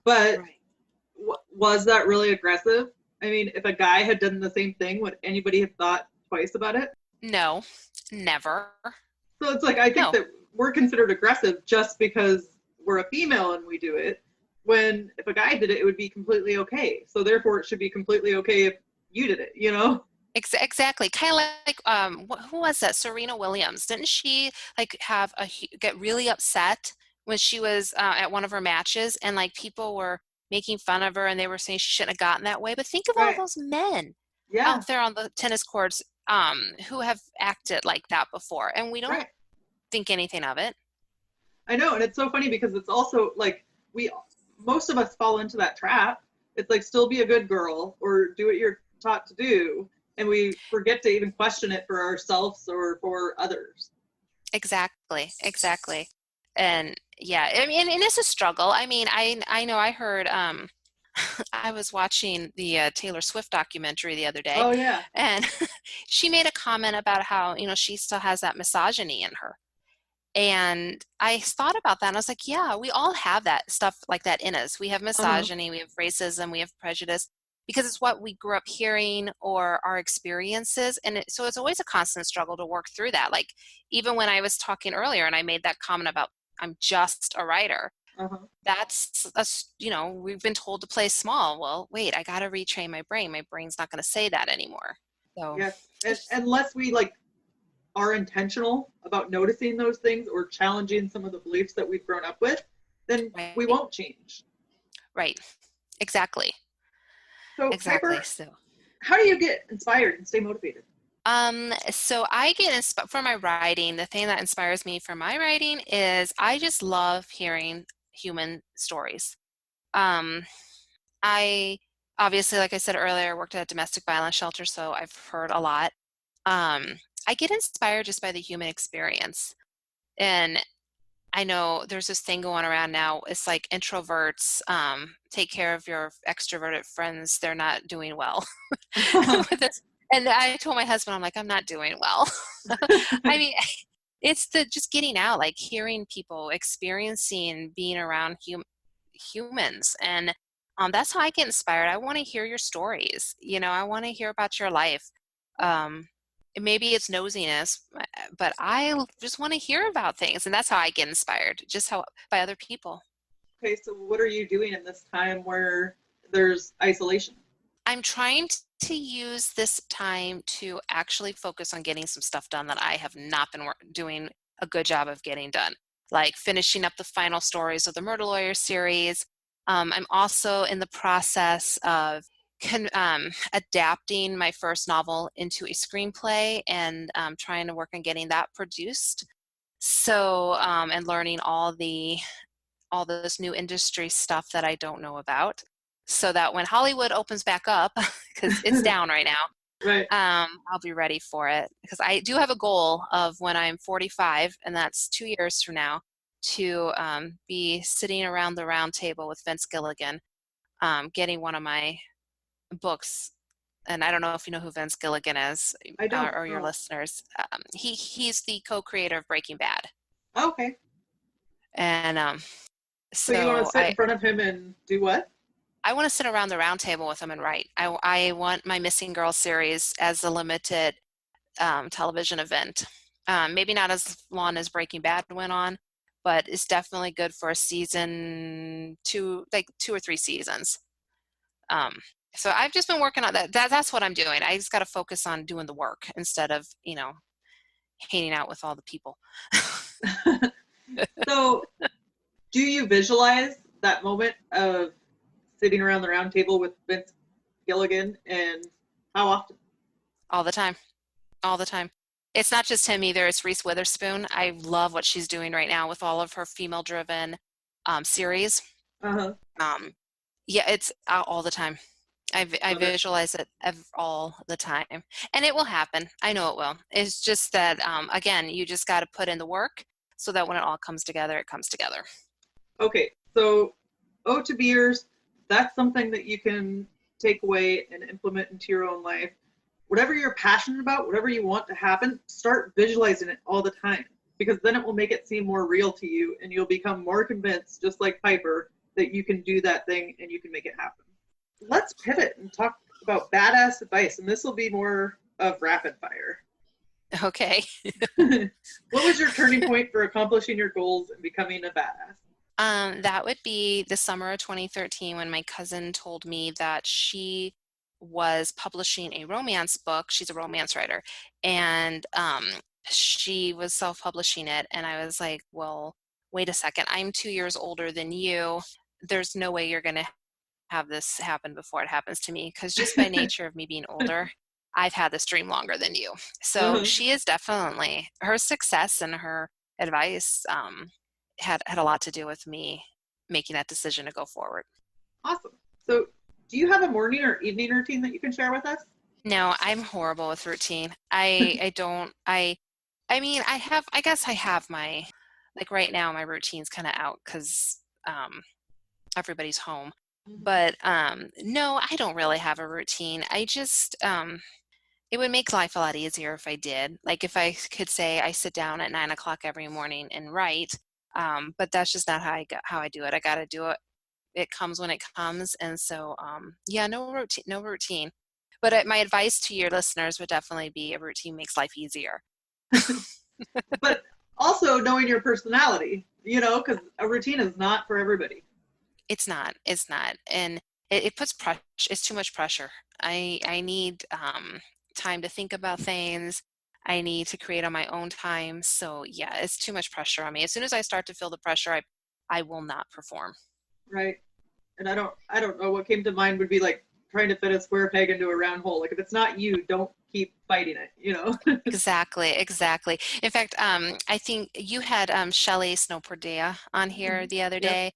But Right. Was that really aggressive? I mean, if a guy had done the same thing, would anybody have thought twice about it? No, never. So it's like, I think that we're considered aggressive just because we're a female and we do it. When if a guy did it, it would be completely okay. So therefore it should be completely okay if you did it, you know? Exactly. Kind of like who was that? Serena Williams. Didn't she get really upset when she was at one of her matches, and like people were making fun of her, and they were saying she shouldn't have gotten that way. But think of all those men Yeah. out there on the tennis courts who have acted like that before, and we don't think anything of it. I know, and it's so funny because it's also like most of us fall into that trap. It's like, still be a good girl or do what you're taught to do, and we forget to even question it for ourselves or for others. Exactly. And yeah, I mean, and it's a struggle. I mean, I know I heard I was watching the Taylor Swift documentary the other day. Oh yeah. And she made a comment about how, she still has that misogyny in her. And I thought about that and I was like, yeah, we all have that stuff like that in us. We have Uh-huh. misogyny, we have racism, we have prejudice because it's what we grew up hearing or our experiences. And so it's always a constant struggle to work through that. Like even when I was talking earlier and I made that comment about I'm just a writer, Uh-huh. that's us, we've been told to play small. Well, wait, I got to retrain my brain. My brain's not going to say that anymore. So Yes. And unless we like are intentional about noticing those things or challenging some of the beliefs that we've grown up with, then we right, won't change. right. Exactly. So, Exactly. Piper, So how do you get inspired and stay motivated? So I get inspired for my writing. The thing that inspires me for my writing is I just love hearing human stories. Um, I obviously, like I said earlier, worked at a domestic violence shelter, so I've heard a lot. Um, I get inspired just by the human experience. And I know there's this thing going around now. It's like introverts, take care of your extroverted friends. They're not doing well with this. And I told my husband, I'm like, I'm not doing well. I mean, it's the just getting out, like hearing people, experiencing being around humans. And that's how I get inspired. I want to hear your stories. I want to hear about your life. Um, maybe it's nosiness, but I just want to hear about things. And that's how I get inspired, just how by other people. Okay, so what are you doing in this time where there's isolation? I'm trying to use this time to actually focus on getting some stuff done that I have not been doing a good job of getting done, like finishing up the final stories of the Murder Lawyer series. I'm also in the process of adapting my first novel into a screenplay and trying to work on getting that produced. So, and learning all this new industry stuff that I don't know about, so that when Hollywood opens back up, because it's down right now, Right. I'll be ready for it. Because I do have a goal of when I'm 45, and that's 2 years from now, to be sitting around the round table with Vince Gilligan, getting one of my books. And I don't know if you know who Vince Gilligan is, I don't or your know. listeners. He's the co-creator of Breaking Bad, Okay. and So you want to so sit in front of him and do what? I want to sit around the round table with them and write. I want my Missing Girl series as a limited television event. Maybe not as long as Breaking Bad went on, but it's definitely good for a season, like 2 or 3 seasons. Um, so I've just been working on that. That's what I'm doing. I just got to focus on doing the work instead of, hanging out with all the people. So do you visualize that moment of sitting around the round table with Vince Gilligan, and how often? All the time. All the time. It's not just him either. It's Reese Witherspoon. I love what she's doing right now with all of her female-driven series. Uh-huh. Yeah, it's all the time. I Love it. visualize it all the time, and it will happen. I know it will. It's just that again, you just got to put in the work so that when it all comes together, it comes together. Okay, so Ode to Beers, that's something that you can take away and implement into your own life. Whatever you're passionate about, whatever you want to happen, start visualizing it all the time, because then it will make it seem more real to you and you'll become more convinced, just like Piper, that you can do that thing and you can make it happen. Let's pivot and talk about badass advice, and this will be more of rapid fire. Okay. What was your turning point for accomplishing your goals and becoming a badass? That would be the summer of 2013 when my cousin told me that she was publishing a romance book. She's a romance writer, and she was self-publishing it. And I was like, well, wait a second, I'm 2 years older than you. There's no way you're going to have this happen before it happens to me, because just by nature of me being older, I've had this dream longer than you. So Uh-huh. she is definitely, her success and her advice had a lot to do with me making that decision to go forward. Awesome. So, do you have a morning or evening routine that you can share with us? No, I'm horrible with routine. I don't, I mean, I guess I have my, like right now my routine's kind of out because everybody's home. But no, I don't really have a routine. I just It would make life a lot easier if I did. Like if I could say I sit down at 9 o'clock every morning and write, but that's just not how I do it. I got to do it. It comes when it comes, and so yeah, no routine, no routine. But my advice to your listeners would definitely be a routine makes life easier. But also knowing your personality, because a routine is not for everybody. It's not, and it puts pressure. It's too much pressure. I need time to think about things. I need to create on my own time. So yeah, it's too much pressure on me. As soon as I start to feel the pressure, I will not perform. Right. And I don't know what came to mind would be like trying to fit a square peg into a round hole. Like if it's not you, don't keep fighting it, Exactly. In fact, I think you had Shelley Snowpordea on here the other Yep. day,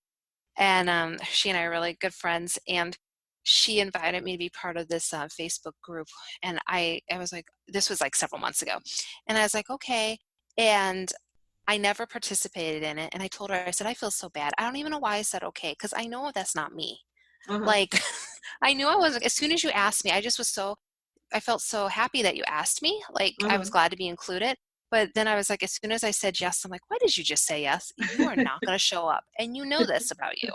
and she and I are really good friends, and she invited me to be part of this Facebook group, and I was like, this was like several months ago, and I was like, okay, and I never participated in it, and I told her, I said, I feel so bad. I don't even know why I said okay, because I know that's not me. Uh-huh. Like, I knew I was, as soon as you asked me, I felt so happy that you asked me. Like, I was glad to be included. But then I was like, as soon as I said yes, I'm like, why did you just say yes? You are not going to show up. And you know this about you.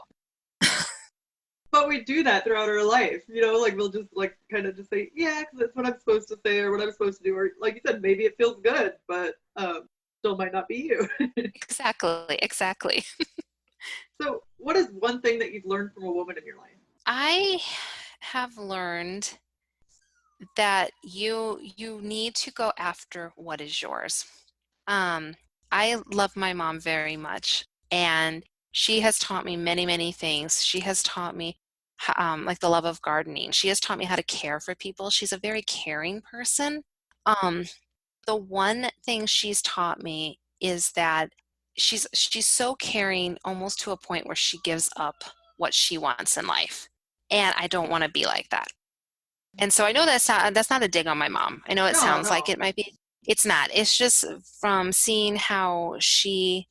But we do that throughout our life, like we'll just like kind of just say, yeah, because that's what I'm supposed to say or what I'm supposed to do. Or like you said, maybe it feels good, but still might not be you. Exactly. So what is one thing that you've learned from a woman in your life? I have learned that you need to go after what is yours. I love my mom very much, and she has taught me many, many things. She has taught me like the love of gardening. She has taught me how to care for people. She's a very caring person. The one thing she's taught me is that she's so caring, almost to a point where she gives up what she wants in life. And I don't want to be like that. And so I know that's not a dig on my mom. I know it sounds like it might be. It's not. It's just from seeing how she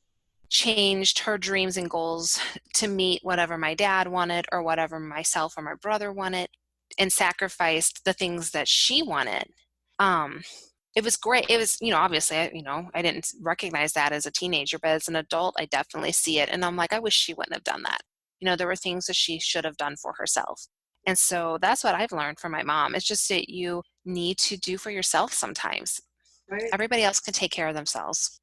changed her dreams and goals to meet whatever my dad wanted or whatever myself or my brother wanted, and sacrificed the things that she wanted. It was great. It was, obviously, I didn't recognize that as a teenager, but as an adult, I definitely see it. And I'm like, I wish she wouldn't have done that. There were things that she should have done for herself. And so that's what I've learned from my mom. It's just that you need to do for yourself sometimes. Right. Everybody else can take care of themselves.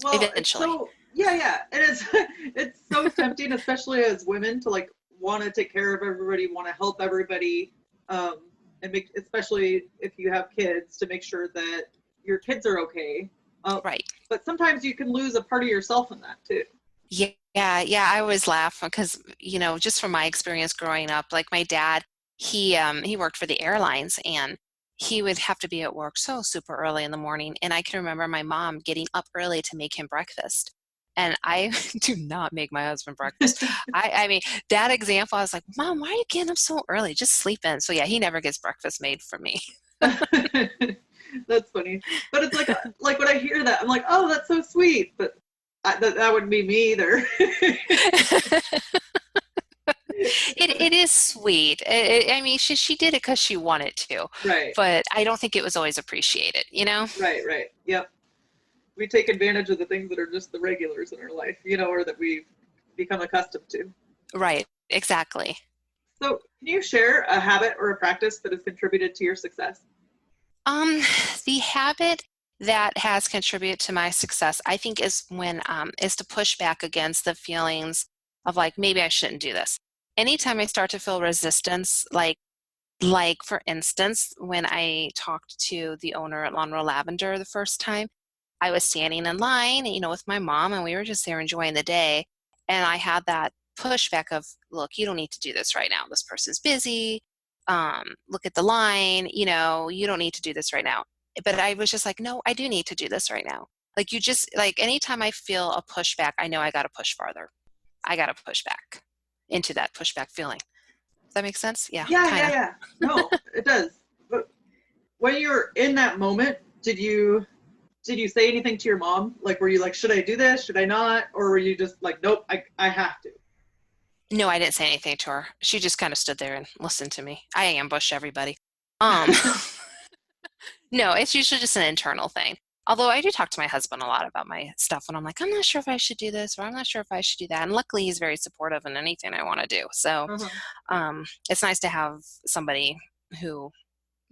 Well, eventually. Yeah. It is. It's so tempting, especially as women, to like want to take care of everybody, want to help everybody, and especially if you have kids, to make sure that your kids are okay. Right. But sometimes you can lose a part of yourself in that too. Yeah. I always laugh because, just from my experience growing up, like my dad, he worked for the airlines, and he would have to be at work so super early in the morning. And I can remember my mom getting up early to make him breakfast. And I do not make my husband breakfast. I mean, that example, I was like, Mom, why are you getting up so early? Just sleep in. So yeah, he never gets breakfast made for me. That's funny. But it's like when I hear that, I'm like, oh, that's so sweet. But that wouldn't be me either. It is sweet. I mean, she did it because she wanted to. Right. But I don't think it was always appreciated, Right. Yep. We take advantage of the things that are just the regulars in our life, or that we've become accustomed to. Right. Exactly. So can you share a habit or a practice that has contributed to your success? The habit that has contributed to my success, I think, is to push back against the feelings of like, maybe I shouldn't do this. Anytime I start to feel resistance, like for instance, when I talked to the owner at Lawn Row Lavender the first time, I was standing in line, with my mom, and we were just there enjoying the day. And I had that pushback of, look, you don't need to do this right now. This person's busy. Look at the line, you don't need to do this right now. But I was just like, no, I do need to do this right now. Like anytime I feel a pushback, I know I got to push farther. I got to push back into that pushback feeling. Does that make sense? Yeah. Yeah. No, it does. But when you're in that moment, did you say anything to your mom? Like, were you like, should I do this? Should I not? Or were you just like, nope, I have to? No, I didn't say anything to her. She just kind of stood there and listened to me. I ambushed everybody. No, it's usually just an internal thing. Although I do talk to my husband a lot about my stuff, and I'm like, I'm not sure if I should do this or I'm not sure if I should do that. And luckily, he's very supportive in anything I want to do. So Uh-huh. it's nice to have somebody who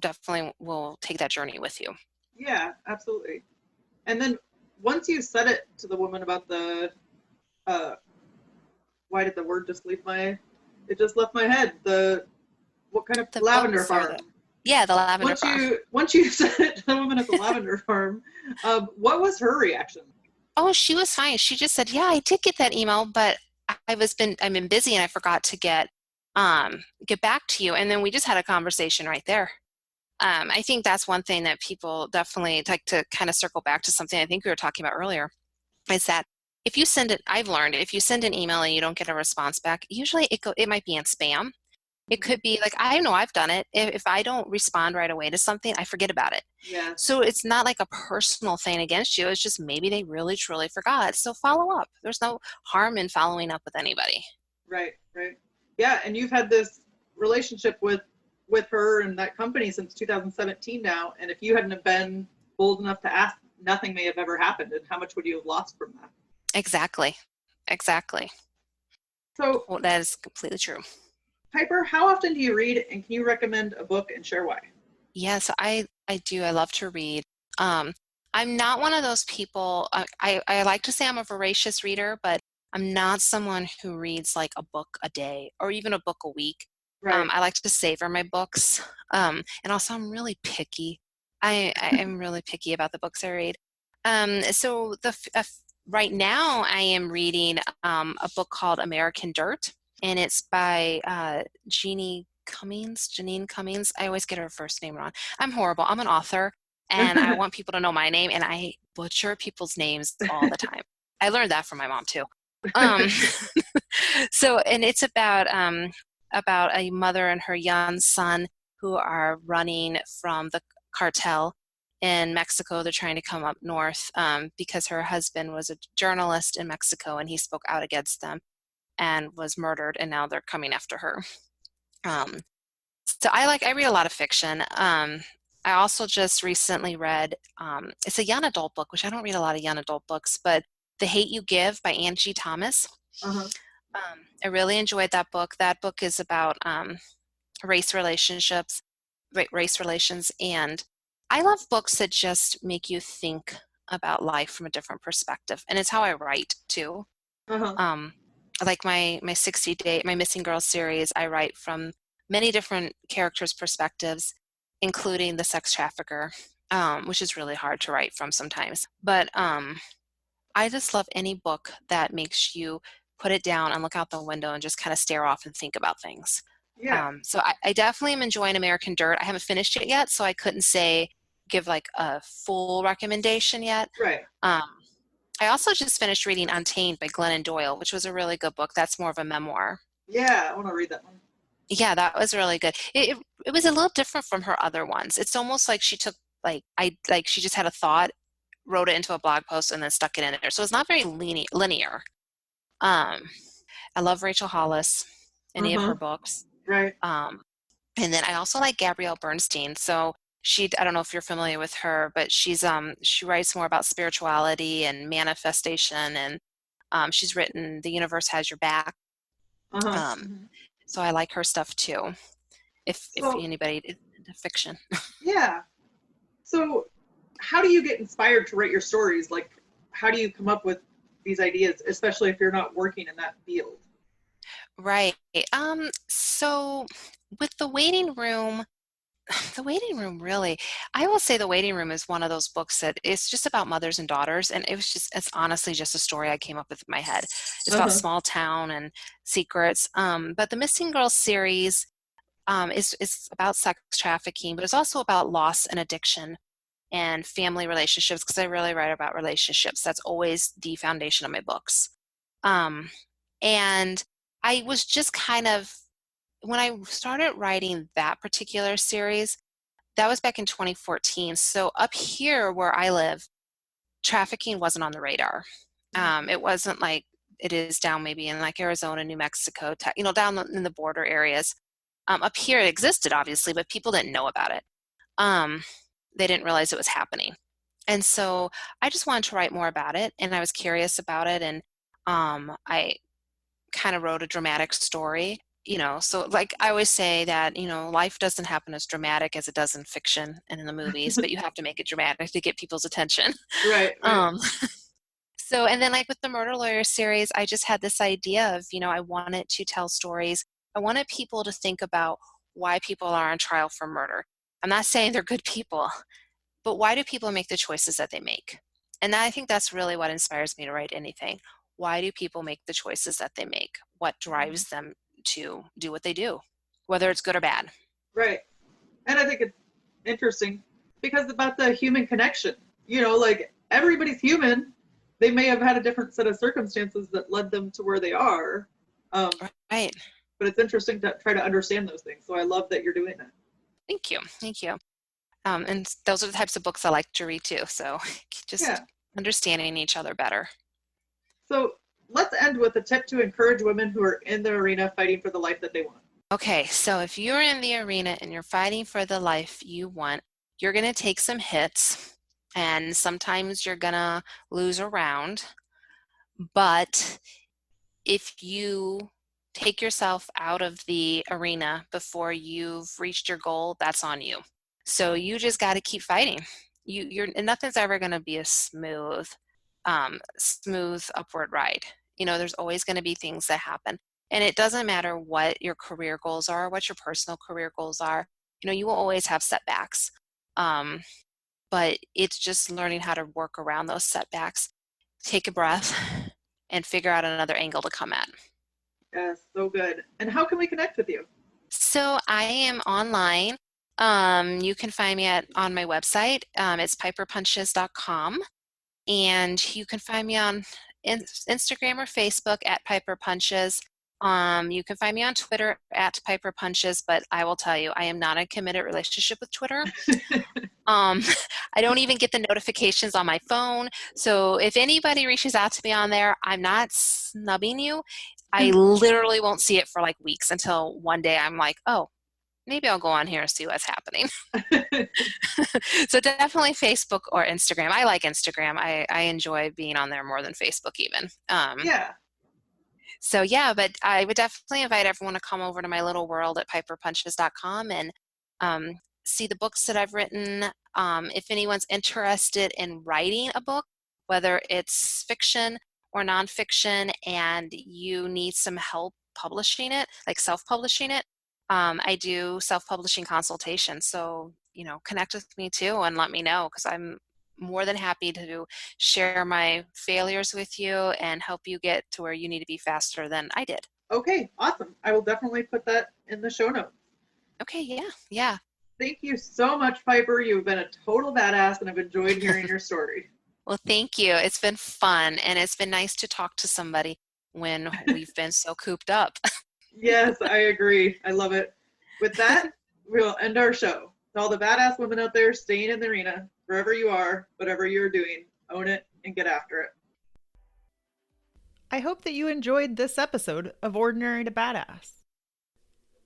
definitely will take that journey with you. Yeah, absolutely. And then once you said it to the woman about the, uh, why did the word just leave my, it just left my head. What kind of The lavender books or farm? Yeah, the lavender farm. Once you said it to the woman at the lavender farm, what was her reaction? Oh, she was fine. She just said, "Yeah, I did get that email, but I've been busy and I forgot to get back to you." And then we just had a conversation right there. I think that's one thing that people definitely like to kind of circle back to something I think we were talking about earlier, is that if you send it, I've learned if you send an email and you don't get a response back, usually it might be in spam. It could be like, I know I've done it. If I don't respond right away to something, I forget about it. Yeah, So it's not like a personal thing against you. It's just maybe they really truly forgot. So follow up. There's no harm in following up with anybody. right, right. Yeah, and you've had this relationship with her and that company since 2017 now, and if you hadn't have been bold enough to ask, nothing may have ever happened, and how much would you have lost from that? Exactly. Exactly. So, Well, that is completely true. Piper, how often do you read, and can you recommend a book and share why? Yes, I do. I love to read. Um, I'm not one of those people. I like to say I'm a voracious reader, but I'm not someone who reads like a book a day or even a book a week. Right. I like to savor my books. And also, I'm really picky. I am really picky about the books I read. So right now, I am reading a book called American Dirt, and it's by Janine Cummings. I always get her first name wrong. I'm horrible. I'm an author, and I want people to know my name, and I butcher people's names all the time. I learned that from my mom too. Um, and it's about a mother and her young son who are running from the cartel in Mexico. They're trying to come up north because her husband was a journalist in Mexico, and he spoke out against them and was murdered, and now they're coming after her. Um, so I read a lot of fiction. I also just recently read, it's a young adult book, which I don't read a lot of young adult books, but The Hate U Give by Angie Thomas. Uh-huh. I really enjoyed that book. That book is about race relationships, race relations, and I love books that just make you think about life from a different perspective. And it's how I write too. Uh-huh. Like my Missing Girls series, I write from many different characters' perspectives, including the sex trafficker, which is really hard to write from sometimes. But I just love any book that makes you put it down and look out the window and just kind of stare off and think about things. Yeah. So I definitely am enjoying American Dirt. I haven't finished it yet, so I couldn't give like a full recommendation yet. Right. I also just finished reading Untamed by Glennon Doyle, which was a really good book. That's more of a memoir. Yeah, I want to read that one. Yeah, that was really good. It was a little different from her other ones. It's almost like she took she just had a thought, wrote it into a blog post, and then stuck it in there. So it's not very linear. I love Rachel Hollis, any of her books. Right. And then I also like Gabrielle Bernstein. So I don't know if you're familiar with her, but she writes more about spirituality and manifestation, and she's written The Universe Has Your Back. Uh-huh. So I like her stuff too. If anybody is into fiction. Yeah. So how do you get inspired to write your stories? Like, how do you come up with these ideas, especially if you're not working in that field? Right. So with The Waiting Room, really, I will say The Waiting Room is one of those books that it's just about mothers and daughters, and it's honestly just a story I came up with in my head. It's about small town and secrets. But the Missing Girls series is about sex trafficking, but it's also about loss and addiction and family relationships, because I really write about relationships. That's always the foundation of my books. And I was just kind of, when I started writing that particular series, that was back in 2014. So up here where I live, trafficking wasn't on the radar. It wasn't like it is down maybe in like Arizona, New Mexico, down in the border areas. Up here it existed, obviously, but people didn't know about it. they didn't realize it was happening. And so I just wanted to write more about it, and I was curious about it, and I kind of wrote a dramatic story, so like I always say that, life doesn't happen as dramatic as it does in fiction and in the movies, but you have to make it dramatic to get people's attention. Right. So, and then like with the Murder Lawyer series, I just had this idea of, I wanted to tell stories. I wanted people to think about why people are on trial for murder. I'm not saying they're good people, but why do people make the choices that they make? And I think that's really what inspires me to write anything. Why do people make the choices that they make? What drives them to do what they do, whether it's good or bad? Right. And I think it's interesting because about the human connection, like everybody's human. They may have had a different set of circumstances that led them to where they are. Right. But it's interesting to try to understand those things. So I love that you're doing that. Thank you. Thank you. And those are the types of books I like to read too. So just understanding each other better. So let's end with a tip to encourage women who are in the arena fighting for the life that they want. Okay, so if you're in the arena and you're fighting for the life you want, you're going to take some hits, and sometimes you're going to lose a round. But if you take yourself out of the arena before you've reached your goal, that's on you. So you just got to keep fighting. And nothing's ever going to be a smooth upward ride. There's always going to be things that happen. And it doesn't matter what your career goals are, what your personal career goals are. You will always have setbacks. But it's just learning how to work around those setbacks, take a breath, and figure out another angle to come at. Yes, so good. And how can we connect with you? So I am online. You can find me on my website. It's piperpunches.com. And you can find me on Instagram or Facebook at Piper Punches. You can find me on Twitter at Piper Punches, but I will tell you, I am not in a committed relationship with Twitter. I don't even get the notifications on my phone. So if anybody reaches out to me on there, I'm not snubbing you. I literally won't see it for like weeks until one day I'm like, oh, maybe I'll go on here and see what's happening. So definitely Facebook or Instagram. I like Instagram. I enjoy being on there more than Facebook even. So yeah, but I would definitely invite everyone to come over to my little world at piperpunches.com and see the books that I've written. If anyone's interested in writing a book, whether it's fiction or nonfiction, and you need some help publishing it, like self-publishing it, I do self-publishing consultations. So, connect with me too and let me know, because I'm more than happy to share my failures with you and help you get to where you need to be faster than I did. Okay, awesome. I will definitely put that in the show notes. Okay, yeah. Thank you so much, Piper. You've been a total badass, and I've enjoyed hearing your story. Well, thank you. It's been fun, and it's been nice to talk to somebody when we've been so cooped up. Yes, I agree. I love it. With that, we'll end our show. To all the badass women out there staying in the arena, wherever you are, whatever you're doing, own it and get after it. I hope that you enjoyed this episode of Ordinary to Badass.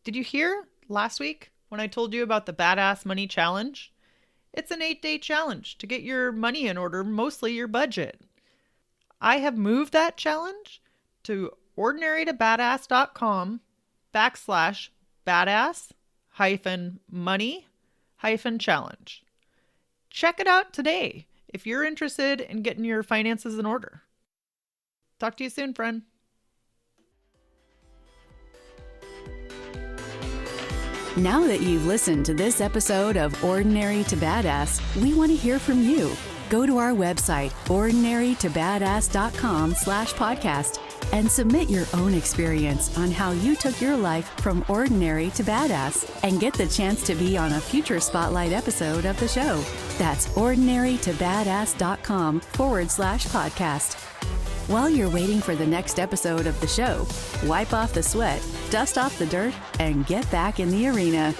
Did you hear last week when I told you about the Badass Money Challenge? It's an 8-day challenge to get your money in order, mostly your budget. I have moved that challenge to ordinarytobadass.com/badass-money-challenge. Check it out today if you're interested in getting your finances in order. Talk to you soon, friend. Now that you've listened to this episode of Ordinary to Badass, we want to hear from you. Go to our website, ordinarytobadass.com/podcast, and submit your own experience on how you took your life from ordinary to badass and get the chance to be on a future Spotlight episode of the show. That's ordinarytobadass.com/podcast. While you're waiting for the next episode of the show, wipe off the sweat, dust off the dirt, and get back in the arena.